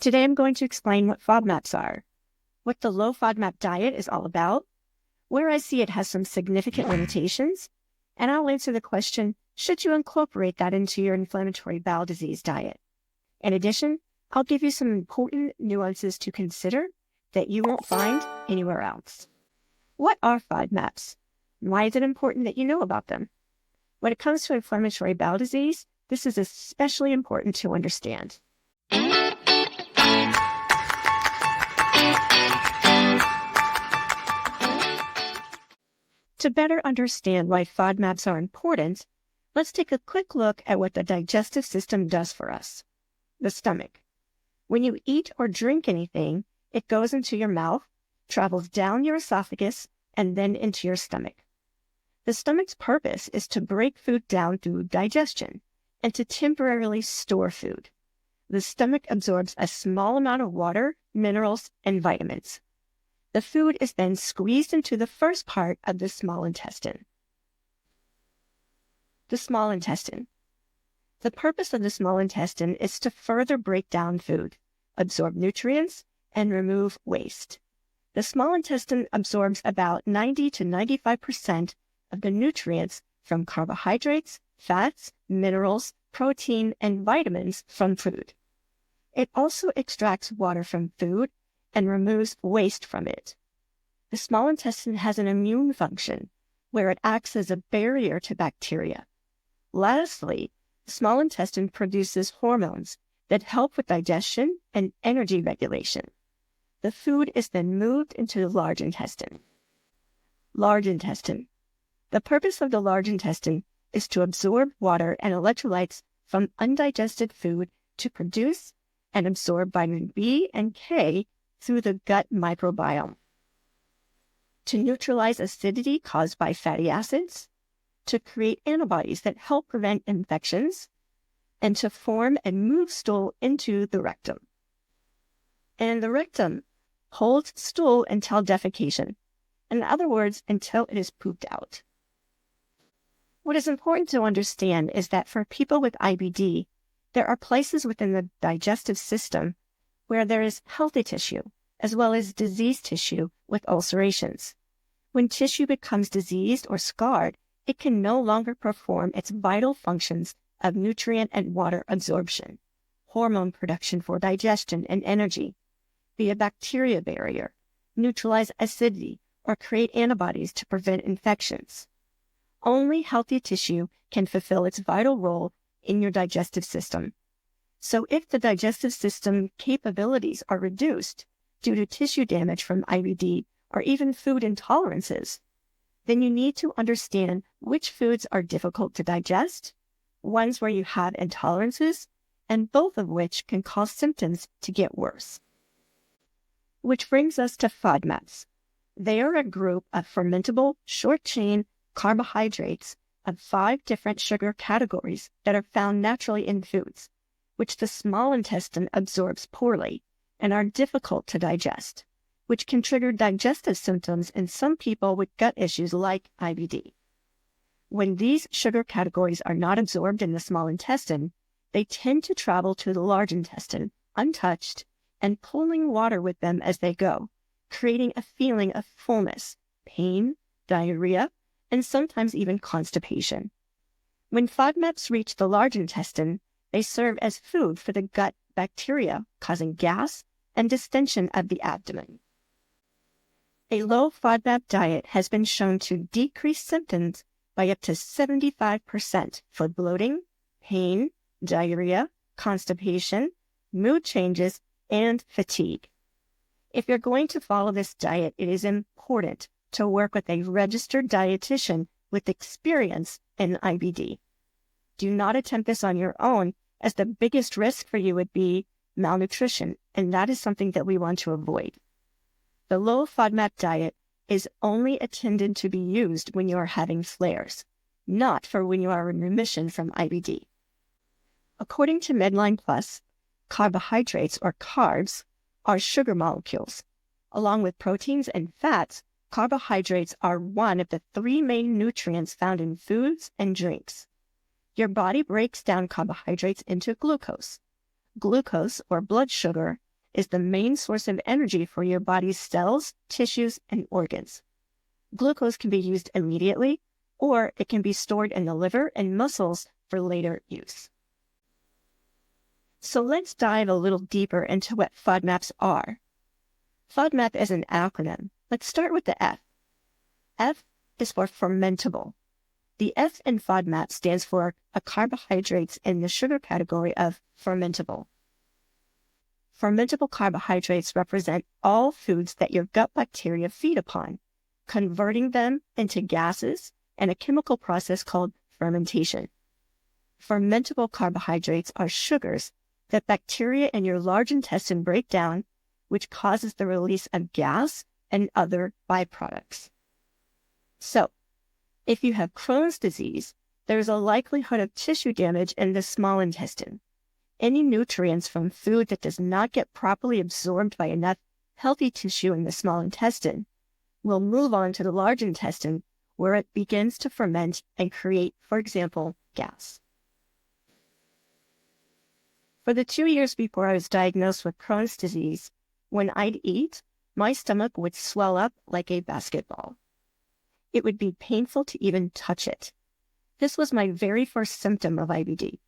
Today I'm going to explain what FODMAPs are, what the low FODMAP diet is all about, where I see it has some significant limitations, and I'll answer the question, should you incorporate that into your inflammatory bowel disease diet? In addition, I'll give you some important nuances to consider that you won't find anywhere else. What are FODMAPs? Why is it important that you know about them? When it comes to inflammatory bowel disease, this is especially important to understand. To better understand why FODMAPs are important, let's take a quick look at what the digestive system does for us. The stomach. When you eat or drink anything, it goes into your mouth, travels down your esophagus, and then into your stomach. The stomach's purpose is to break food down through digestion and to temporarily store food. The stomach absorbs a small amount of water, minerals, and vitamins. The food is then squeezed into the first part of the small intestine. The small intestine. The purpose of the small intestine is to further break down food, absorb nutrients, and remove waste. The small intestine absorbs about 90 to 95% of the nutrients from carbohydrates, fats, minerals, protein, and vitamins from food. It also extracts water from food and removes waste from it. The small intestine has an immune function where it acts as a barrier to bacteria. Lastly, the small intestine produces hormones that help with digestion and energy regulation. The food is then moved into the large intestine. Large intestine. The purpose of the large intestine is to absorb water and electrolytes from undigested food to produce and absorb vitamin B and K through the gut microbiome, to neutralize acidity caused by fatty acids, to create antibodies that help prevent infections, and to form and move stool into the rectum. And the rectum holds stool until defecation, in other words, until it is pooped out. What is important to understand is that for people with IBD, there are places within the digestive system where there is healthy tissue, as well as diseased tissue with ulcerations. When tissue becomes diseased or scarred, it can no longer perform its vital functions of nutrient and water absorption, hormone production for digestion and energy, be a bacteria barrier, neutralize acidity, or create antibodies to prevent infections. Only healthy tissue can fulfill its vital role in your digestive system. So if the digestive system capabilities are reduced due to tissue damage from IBD or even food intolerances, then you need to understand which foods are difficult to digest, ones where you have intolerances, and both of which can cause symptoms to get worse. Which brings us to FODMAPs. They are a group of fermentable, short-chain carbohydrates of 5 different sugar categories that are found naturally in foods, which the small intestine absorbs poorly and are difficult to digest, which can trigger digestive symptoms in some people with gut issues like IBD. When these sugar categories are not absorbed in the small intestine, they tend to travel to the large intestine untouched and pulling water with them as they go, creating a feeling of fullness, pain, diarrhea, and sometimes even constipation. When FODMAPs reach the large intestine, they serve as food for the gut bacteria, causing gas and distension of the abdomen. A low FODMAP diet has been shown to decrease symptoms by up to 75% for bloating, pain, diarrhea, constipation, mood changes, and fatigue. If you're going to follow this diet, it is important to work with a registered dietitian with experience in IBD. Do not attempt this on your own, as the biggest risk for you would be malnutrition, and that is something that we want to avoid. The low FODMAP diet is only intended to be used when you are having flares, not for when you are in remission from IBD. According to Medline Plus, carbohydrates, or carbs, are sugar molecules. Along with proteins and fats, carbohydrates are one of the 3 main nutrients found in foods and drinks. Your body breaks down carbohydrates into glucose. Glucose, or blood sugar, is the main source of energy for your body's cells, tissues, and organs. Glucose can be used immediately, or it can be stored in the liver and muscles for later use. So let's dive a little deeper into what FODMAPs are. FODMAP is an acronym. Let's start with the F. F is for fermentable. The F in FODMAP stands for a carbohydrates in the sugar category of fermentable. Fermentable carbohydrates represent all foods that your gut bacteria feed upon, converting them into gases and a chemical process called fermentation. Fermentable carbohydrates are sugars that bacteria in your large intestine break down, which causes the release of gas and other byproducts. So, if you have Crohn's disease, there is a likelihood of tissue damage in the small intestine. Any nutrients from food that does not get properly absorbed by enough healthy tissue in the small intestine will move on to the large intestine, where it begins to ferment and create, for example, gas. For the 2 years before I was diagnosed with Crohn's disease, when I'd eat, my stomach would swell up like a basketball. It would be painful to even touch it. This was my very first symptom of IBD.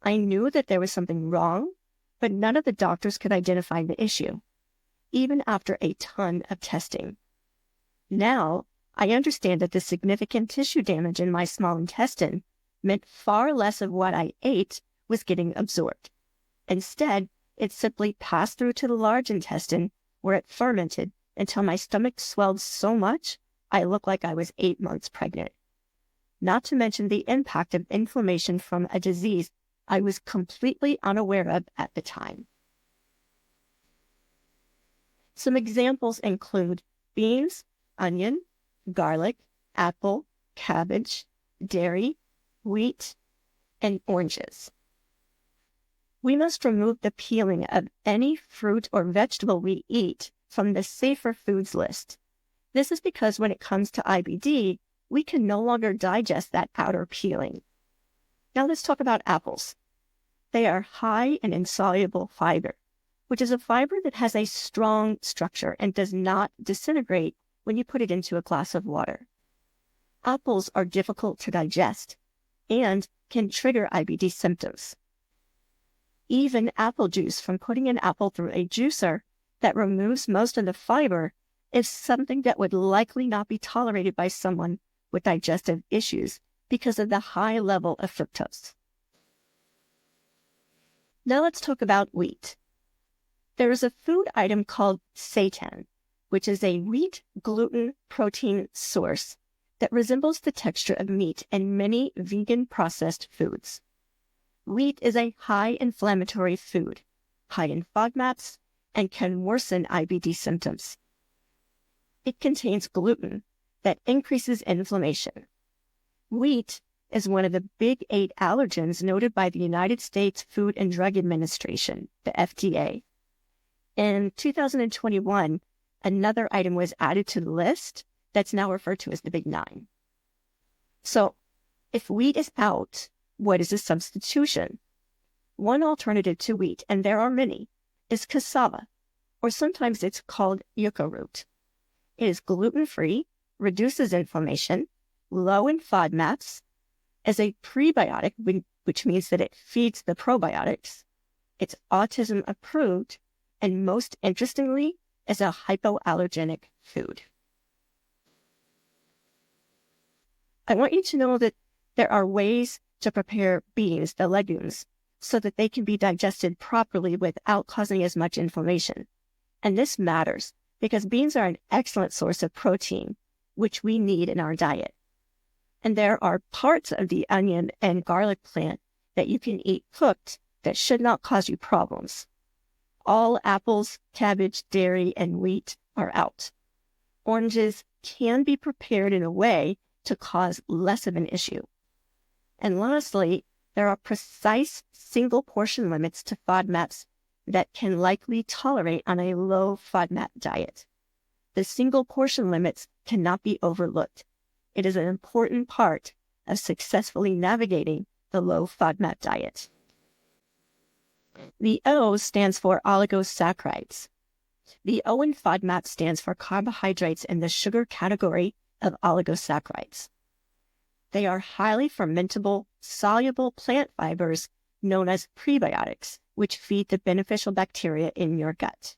I knew that there was something wrong, but none of the doctors could identify the issue, even after a ton of testing. Now, I understand that the significant tissue damage in my small intestine meant far less of what I ate was getting absorbed. Instead, it simply passed through to the large intestine, where it fermented until my stomach swelled so much I looked like I was 8 months pregnant. Not to mention the impact of inflammation from a disease I was completely unaware of at the time. Some examples include beans, onion, garlic, apple, cabbage, dairy, wheat, and oranges. We must remove the peeling of any fruit or vegetable we eat from the safer foods list. This is because when it comes to IBD, we can no longer digest that outer peeling. Now let's talk about apples. They are high in insoluble fiber, which is a fiber that has a strong structure and does not disintegrate when you put it into a glass of water. Apples are difficult to digest and can trigger IBD symptoms. Even apple juice from putting an apple through a juicer that removes most of the fiber is something that would likely not be tolerated by someone with digestive issues because of the high level of fructose. Now let's talk about wheat. There is a food item called seitan, which is a wheat gluten protein source that resembles the texture of meat in many vegan processed foods. Wheat is a high inflammatory food, high in FODMAPs, and can worsen IBD symptoms. It contains gluten that increases inflammation. Wheat is one of the big 8 allergens noted by the United States Food and Drug Administration, the FDA. In 2021, another item was added to the list that's now referred to as the Big 9. So, if wheat is out, what is a substitution? One alternative to wheat, and there are many, is cassava, or sometimes it's called yucca root. It is gluten-free, reduces inflammation, low in FODMAPs, is a prebiotic, which means that it feeds the probiotics. It's autism approved, and most interestingly, is a hypoallergenic food. I want you to know that there are ways to prepare beans, the legumes, so that they can be digested properly without causing as much inflammation. And this matters because beans are an excellent source of protein, which we need in our diet. And there are parts of the onion and garlic plant that you can eat cooked that should not cause you problems. All apples, cabbage, dairy, and wheat are out. Oranges can be prepared in a way to cause less of an issue. And lastly, there are precise single portion limits to FODMAPs that can likely tolerate on a low FODMAP diet. The single portion limits cannot be overlooked. It is an important part of successfully navigating the low FODMAP diet. The O stands for oligosaccharides. The O in FODMAP stands for carbohydrates in the sugar category of oligosaccharides. They are highly fermentable, soluble plant fibers known as prebiotics, which feed the beneficial bacteria in your gut.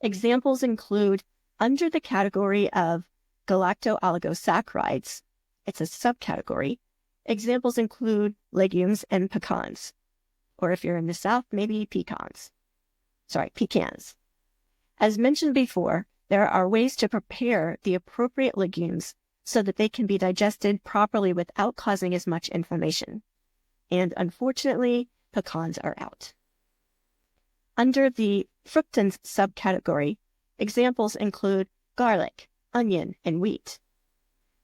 Examples include, under the category of galacto-oligosaccharides, it's a subcategory, examples include legumes and pecans. Or if you're in the South, maybe pecans. As mentioned before, there are ways to prepare the appropriate legumes so that they can be digested properly without causing as much inflammation. And unfortunately, pecans are out. Under the fructans subcategory, examples include garlic, onion, and wheat.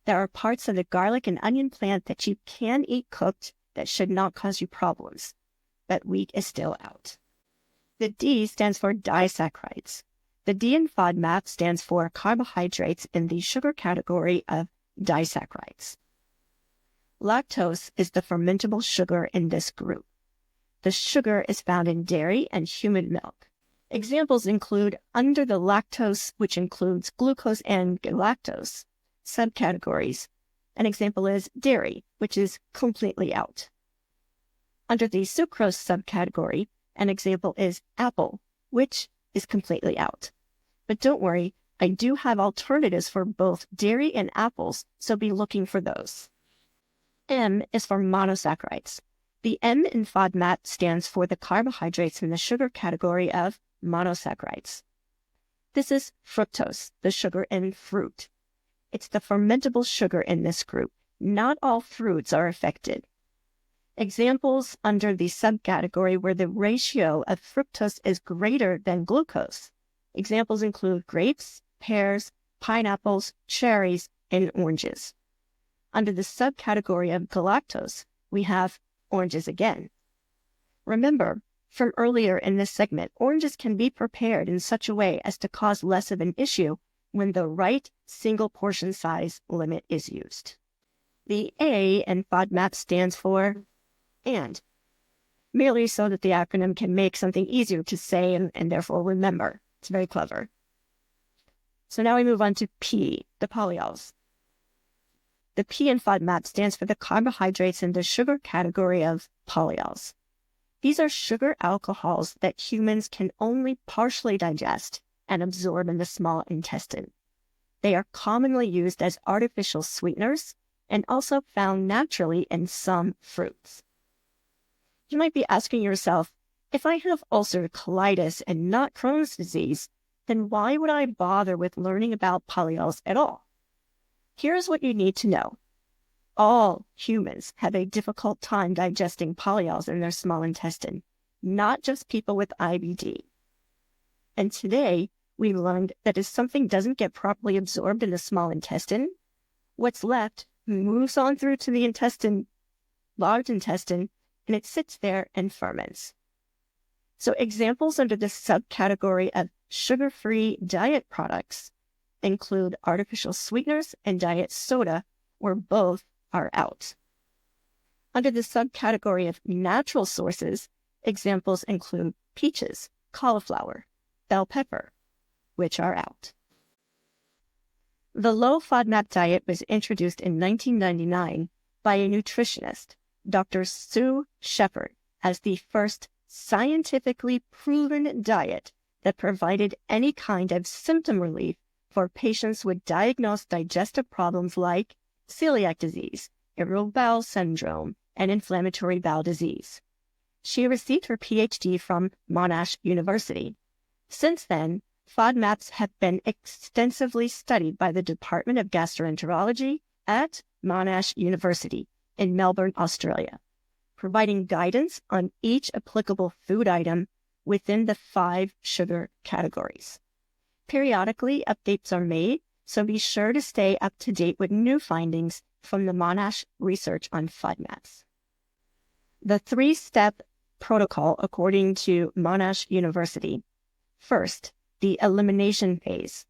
There are parts of the garlic and onion plant that you can eat cooked that should not cause you problems, but wheat is still out. The D stands for disaccharides. The D in FODMAP stands for carbohydrates in the sugar category of disaccharides. Lactose is the fermentable sugar in this group. The sugar is found in dairy and human milk. Examples include under the lactose, which includes glucose and galactose, subcategories. An example is dairy, which is completely out. Under the sucrose subcategory, an example is apple, which is completely out. But don't worry, I do have alternatives for both dairy and apples, so be looking for those. M is for monosaccharides. The M in FODMAP stands for the carbohydrates in the sugar category of monosaccharides. This is fructose, the sugar in fruit. It's the fermentable sugar in this group. Not all fruits are affected. Examples under the subcategory where the ratio of fructose is greater than glucose. Examples include grapes, pears, pineapples, cherries, and oranges. Under the subcategory of galactose, we have oranges again. Remember, from earlier in this segment, oranges can be prepared in such a way as to cause less of an issue when the right single portion size limit is used. The A in FODMAP stands for and, merely so that the acronym can make something easier to say and therefore remember. It's very clever. So now we move on to P, the polyols. The P in FODMAP stands for the carbohydrates in the sugar category of polyols. These are sugar alcohols that humans can only partially digest and absorb in the small intestine. They are commonly used as artificial sweeteners and also found naturally in some fruits. You might be asking yourself, if I have ulcerative colitis and not Crohn's disease, then why would I bother with learning about polyols at all? Here's what you need to know. All humans have a difficult time digesting polyols in their small intestine, not just people with IBD. And today, we learned that if something doesn't get properly absorbed in the small intestine, what's left moves on through to the large intestine, and it sits there and ferments. So examples under this subcategory of sugar-free diet products include artificial sweeteners and diet soda, where both are out. Under the subcategory of natural sources, examples include peaches, cauliflower, bell pepper, which are out. The low-FODMAP diet was introduced in 1999 by a nutritionist, Dr. Sue Shepard, as the first scientifically proven diet that provided any kind of symptom relief for patients with diagnosed digestive problems like celiac disease, irritable bowel syndrome, and inflammatory bowel disease. She received her PhD from Monash University. Since then, FODMAPs have been extensively studied by the Department of Gastroenterology at Monash University in Melbourne, Australia, providing guidance on each applicable food item within the 5 sugar categories. Periodically, updates are made, so be sure to stay up to date with new findings from the Monash research on FODMAPs. The 3-step protocol, according to Monash University. First, the elimination phase.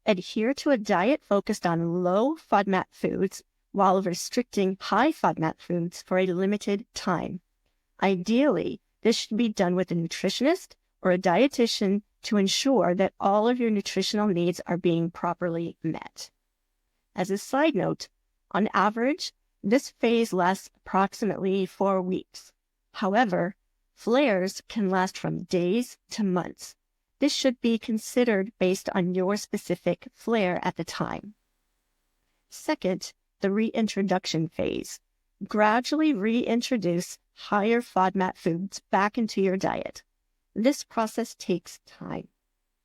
Adhere to a diet focused on low FODMAP foods while restricting high FODMAP foods for a limited time. Ideally, This should be done with a nutritionist or a dietitian to ensure that all of your nutritional needs are being properly met. As a side note, on average, this phase lasts approximately 4 weeks. However, flares can last from days to months. This should be considered based on your specific flare at the time. Second, the reintroduction phase. Gradually reintroduce higher FODMAP foods back into your diet. This process takes time.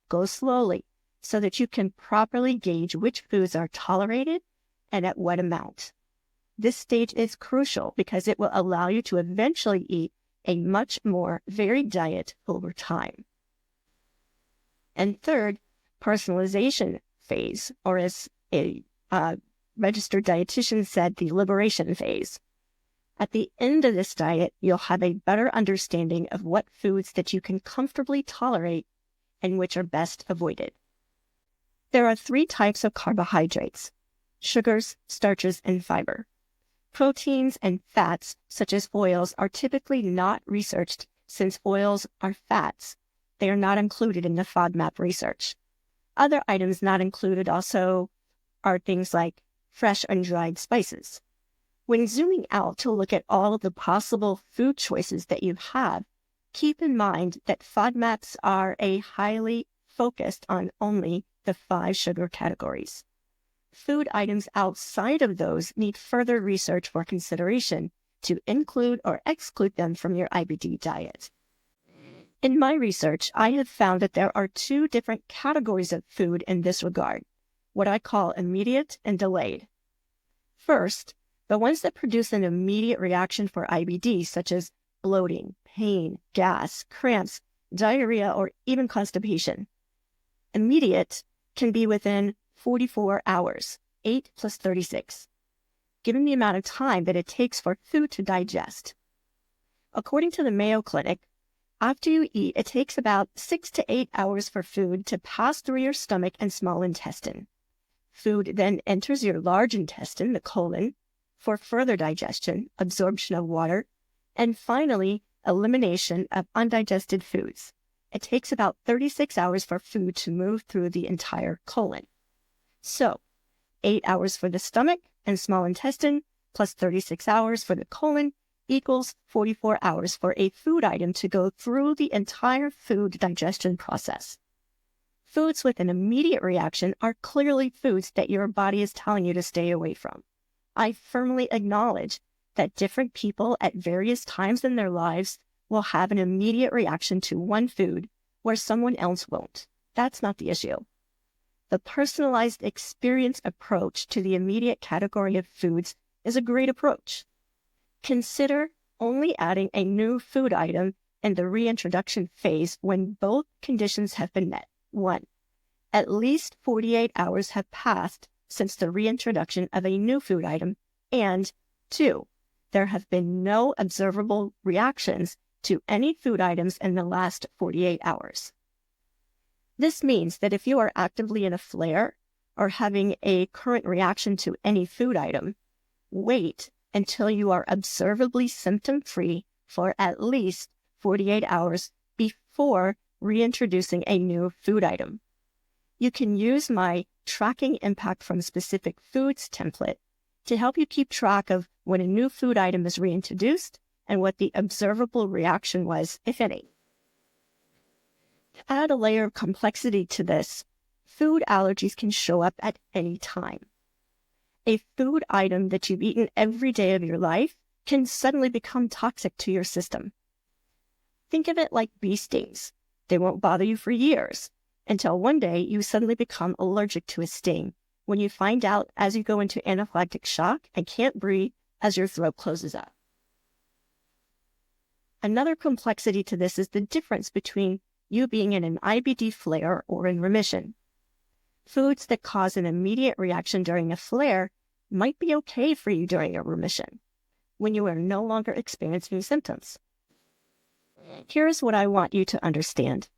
Go slowly so that you can properly gauge which foods are tolerated and at what amount. This stage is crucial because it will allow you to eventually eat a much more varied diet over time. And third, personalization phase, or as a registered dietitian said, the liberation phase. At the end of this diet, you'll have a better understanding of what foods that you can comfortably tolerate and which are best avoided. There are 3 types of carbohydrates: sugars, starches, and fiber. Proteins and fats, such as oils, are typically not researched since oils are fats. They are not included in the FODMAP research. Other items not included also are things like fresh and dried spices. When zooming out to look at all of the possible food choices that you have, keep in mind that FODMAPs are highly focused on only the 5 sugar categories. Food items outside of those need further research for consideration to include or exclude them from your IBD diet. In my research, I have found that there are 2 different categories of food in this regard, what I call immediate and delayed. First, the ones that produce an immediate reaction for IBD, such as bloating, pain, gas, cramps, diarrhea, or even constipation. Immediate can be within 44 hours, 8 plus 36, given the amount of time that it takes for food to digest. According to the Mayo Clinic, after you eat, it takes about 6 to 8 hours for food to pass through your stomach and small intestine. Food then enters your large intestine, the colon, for further digestion, absorption of water, and finally, elimination of undigested foods. It takes about 36 hours for food to move through the entire colon. So, 8 hours for the stomach and small intestine, plus 36 hours for the colon, equals 44 hours for a food item to go through the entire food digestion process. Foods with an immediate reaction are clearly foods that your body is telling you to stay away from. I firmly acknowledge that different people at various times in their lives will have an immediate reaction to one food where someone else won't. That's not the issue. The personalized experience approach to the immediate category of foods is a great approach. Consider only adding a new food item in the reintroduction phase when both conditions have been met. 1. At least 48 hours have passed since the reintroduction of a new food item, and 2. There have been no observable reactions to any food items in the last 48 hours. This means that if you are actively in a flare or having a current reaction to any food item, wait until you are observably symptom-free for at least 48 hours before reintroducing a new food item. You can use my Tracking Impact from Specific Foods template to help you keep track of when a new food item is reintroduced and what the observable reaction was, if any. To add a layer of complexity to this, food allergies can show up at any time. A food item that you've eaten every day of your life can suddenly become toxic to your system. Think of it like bee stings. They won't bother you for years, until one day you suddenly become allergic to a sting when you find out as you go into anaphylactic shock and can't breathe as your throat closes up. Another complexity to this is the difference between you being in an IBD flare or in remission. Foods that cause an immediate reaction during a flare might be okay for you during a remission, when you are no longer experiencing symptoms. Here's what I want you to understand.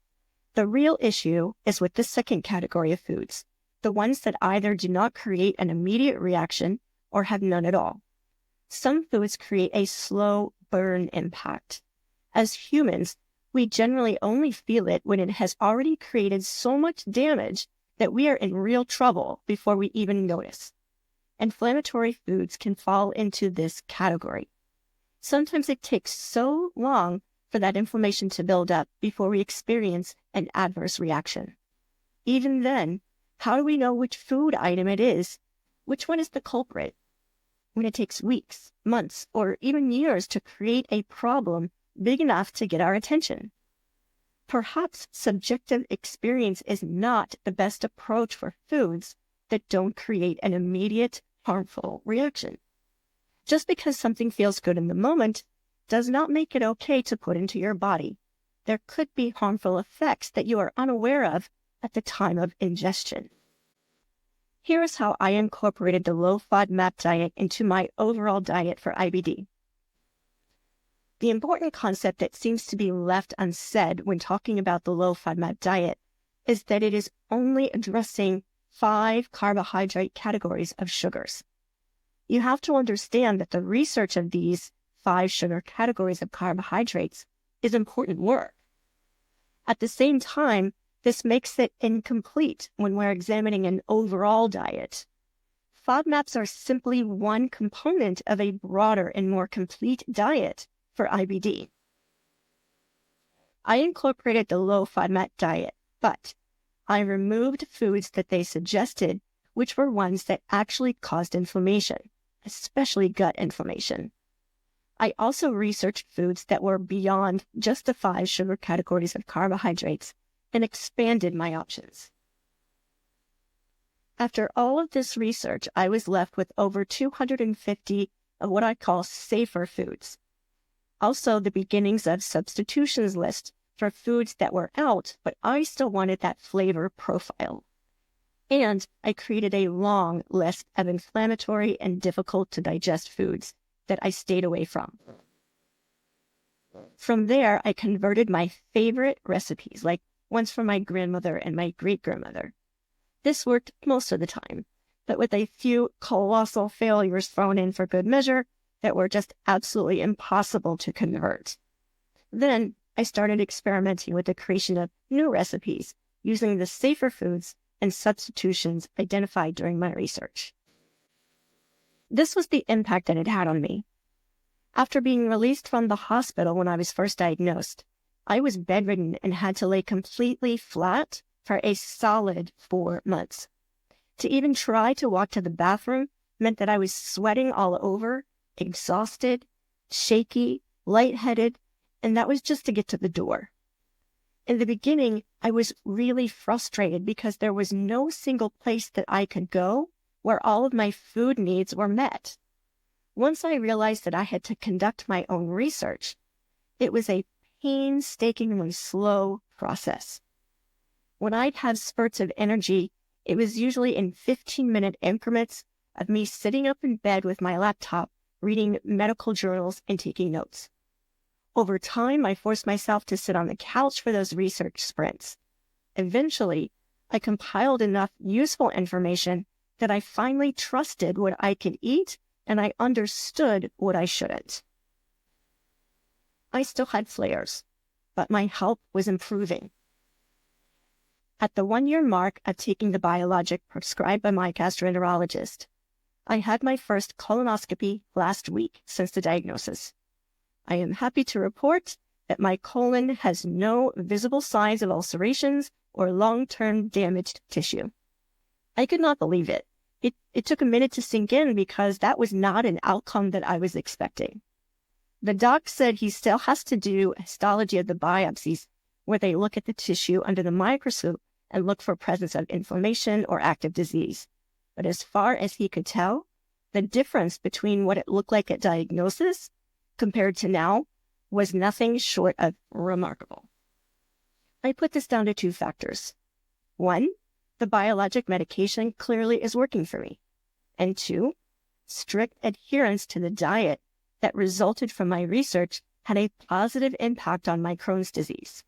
The real issue is with the second category of foods, the ones that either do not create an immediate reaction or have none at all. Some foods create a slow burn impact. As humans, we generally only feel it when it has already created so much damage that we are in real trouble before we even notice. Inflammatory foods can fall into this category. Sometimes it takes so long for that inflammation to build up before we experience an adverse reaction. Even then, how do we know which food item it is? Which one is the culprit? When it takes weeks, months, or even years to create a problem big enough to get our attention. Perhaps subjective experience is not the best approach for foods that don't create an immediate harmful reaction. Just because something feels good in the moment does not make it okay to put into your body. There could be harmful effects that you are unaware of at the time of ingestion. Here is how I incorporated the low-FODMAP diet into my overall diet for IBD. The important concept that seems to be left unsaid when talking about the low-FODMAP diet is that it is only addressing 5 carbohydrate categories of sugars. You have to understand that the research of these 5 sugar categories of carbohydrates is important work. At the same time, this makes it incomplete when we're examining an overall diet. FODMAPs are simply one component of a broader and more complete diet for IBD. I incorporated the low-FODMAP diet, but I removed foods that they suggested, which were ones that actually caused inflammation, especially gut inflammation. I also researched foods that were beyond just the 5 sugar categories of carbohydrates and expanded my options. After all of this research, I was left with over 250 of what I call safer foods. Also, the beginnings of substitutions list for foods that were out, but I still wanted that flavor profile. And I created a long list of inflammatory and difficult to digest foods that I stayed away from. From there, I converted my favorite recipes, like ones from my grandmother and my great-grandmother. This worked most of the time, but with a few colossal failures thrown in for good measure that were just absolutely impossible to convert. Then I started experimenting with the creation of new recipes using the safer foods and substitutions identified during my research. This was the impact that it had on me. After being released from the hospital when I was first diagnosed, I was bedridden and had to lay completely flat for a solid 4 months. To even try to walk to the bathroom meant that I was sweating all over, exhausted, shaky, lightheaded, and that was just to get to the door. In the beginning, I was really frustrated because there was no single place that I could go where all of my food needs were met. Once I realized that I had to conduct my own research, it was a painstakingly slow process. When I'd have spurts of energy, it was usually in 15-minute increments of me sitting up in bed with my laptop, reading medical journals and taking notes. Over time, I forced myself to sit on the couch for those research sprints. Eventually, I compiled enough useful information that I finally trusted what I could eat and I understood what I shouldn't. I still had flares, but my health was improving. At the 1-year mark of taking the biologic prescribed by my gastroenterologist, I had my first colonoscopy last week since the diagnosis. I am happy to report that my colon has no visible signs of ulcerations or long-term damaged tissue. I could not believe it. It took a minute to sink in because that was not an outcome that I was expecting. The doc said he still has to do histology of the biopsies where they look at the tissue under the microscope and look for presence of inflammation or active disease. But as far as he could tell, the difference between what it looked like at diagnosis compared to now was nothing short of remarkable. I put this down to 2 factors. 1, the biologic medication clearly is working for me. And 2, strict adherence to the diet that resulted from my research had a positive impact on my Crohn's disease.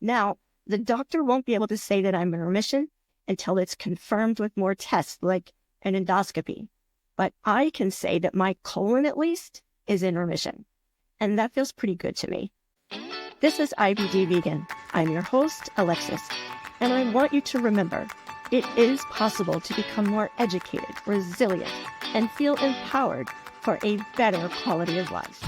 Now, the doctor won't be able to say that I'm in remission until it's confirmed with more tests like an endoscopy. But I can say that my colon, at least, is in remission. And that feels pretty good to me. This is IBD Vegan. I'm your host, Alexis, and I want you to remember, it is possible to become more educated, resilient, and feel empowered for a better quality of life.